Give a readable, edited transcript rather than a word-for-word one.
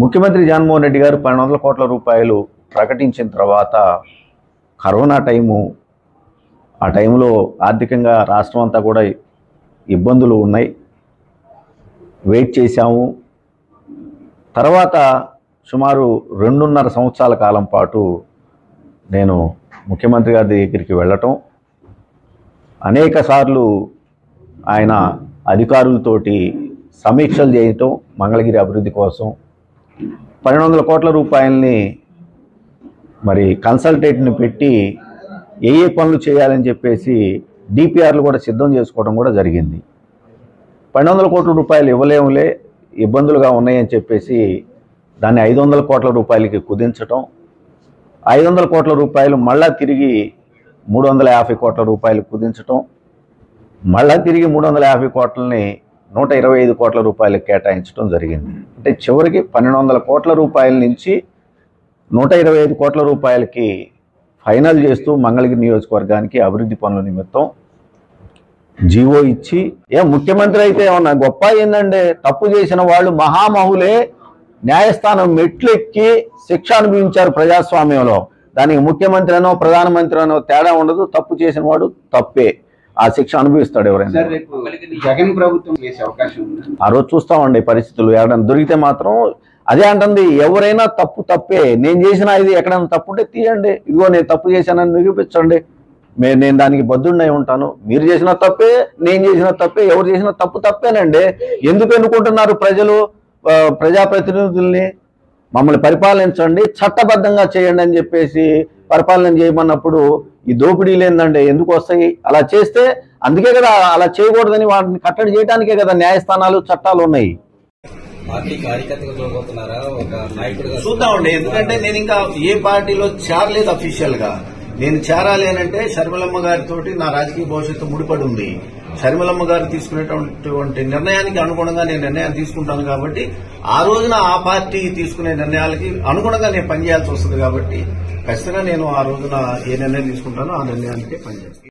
ముఖ్యమంత్రి జగన్మోహన్ రెడ్డి గారు 1200 కోట్ల రూపాయలు ప్రకటించిన తర్వాత కరోనా టైము, ఆ టైంలో ఆర్థికంగా రాష్ట్రం అంతా కూడా ఇబ్బందులు ఉన్నాయి. వెయిట్ చేశాము. తర్వాత సుమారు 2.5 సంవత్సరాల కాలం పాటు నేను ముఖ్యమంత్రి గారి దగ్గరికి వెళ్ళటం, అనేక సార్లు ఆయన అధికారులతోటి సమీక్షలు చేయటం, మంగళగిరి అభివృద్ధి కోసం 1200 కోట్ల రూపాయలని మరి కన్సల్టేట్ని పెట్టి ఏ పనులు చేయాలని చెప్పేసి డిపిఆర్లు కూడా సిద్ధం చేసుకోవడం కూడా జరిగింది. 1200 కోట్ల రూపాయలు ఇవ్వలేములే, ఇబ్బందులుగా ఉన్నాయని చెప్పేసి దాన్ని 500 కోట్ల రూపాయలకి కుదించటం, 500 కోట్ల రూపాయలు మళ్ళా తిరిగి 350 కోట్ల రూపాయలు కుదించటం, మళ్ళా తిరిగి 350 కోట్లని 125 కోట్ల రూపాయలకు కేటాయించడం జరిగింది. అంటే చివరికి 1200 కోట్ల రూపాయల నుంచి 125 కోట్ల రూపాయలకి ఫైనల్ చేస్తూ మంగళగిరి నియోజకవర్గానికి అభివృద్ధి పనుల నిమిత్తం జీవో ఇచ్చి, ముఖ్యమంత్రి అయితే ఏమన్నా గొప్ప ఏందంటే, తప్పు చేసిన వాళ్ళు మహామహులే న్యాయస్థానం మెట్లెక్కి శిక్ష అనుభవించారు ప్రజాస్వామ్యంలో. దానికి ముఖ్యమంత్రి అనో ప్రధానమంత్రి అనో తేడా ఉండదు. తప్పు చేసిన వాడు తప్పే, ఆ శిక్ష అనుభవిస్తాడు ఎవరైనా. జగన్ ప్రభుత్వం చేసే అవకాశం ఉంది. ఆ రోజు చూస్తామండి పరిస్థితులు. ఎవరైనా దొరికితే మాత్రం అదే అంటుంది, ఎవరైనా తప్పు తప్పే. నేను చేసిన ఇది ఎక్కడైనా తప్పు ఉంటే తీయండి, ఇదిగో నేను తప్పు చేశానని నిరూపించండి, నేను దానికి బద్దుడినై ఉంటాను. మీరు చేసిన తప్పే, నేను చేసిన తప్పే, ఎవరు చేసిన తప్పు తప్పేనండి. ఎందుకు ఎన్నుకుంటున్నారు ప్రజలు ప్రజాప్రతినిధుల్ని? మమ్మల్ని పరిపాలించండి, చట్టబద్ధంగా చేయండి అని చెప్పేసి పరిపాలన చేయమన్నప్పుడు ఈ దోపిడీలు ఏందండి ఎందుకు వస్తాయి? అలా చేస్తే అందుకే కదా, అలా చేయకూడదని వాటిని కట్టడి చేయడానికే కదా న్యాయస్థానాలు చట్టాలు ఉన్నాయి. చూద్దామండి, ఎందుకంటే నేను ఇంకా ఏ పార్టీలో చేరలేదు అఫీషియల్ గా. నేను చేరాలి అని అంటే షర్మిలమ్మ గారితో నా రాజకీయ భవిష్యత్తు ముడిపడి ఉంది. షర్మిలమ్మ గారు తీసుకునేటువంటి నిర్ణయానికి అనుగుణంగా నేను నిర్ణయాలు తీసుకుంటాను కాబట్టి, ఆ రోజున ఆ పార్టీ తీసుకునే నిర్ణయాలకి అనుగుణంగా నేను పనిచేయాల్సి వస్తుంది కాబట్టి ఖచ్చితంగా నేను ఆ రోజున ఏ నిర్ణయం తీసుకుంటానో ఆ నిర్ణయానికే పనిచేస్తాను.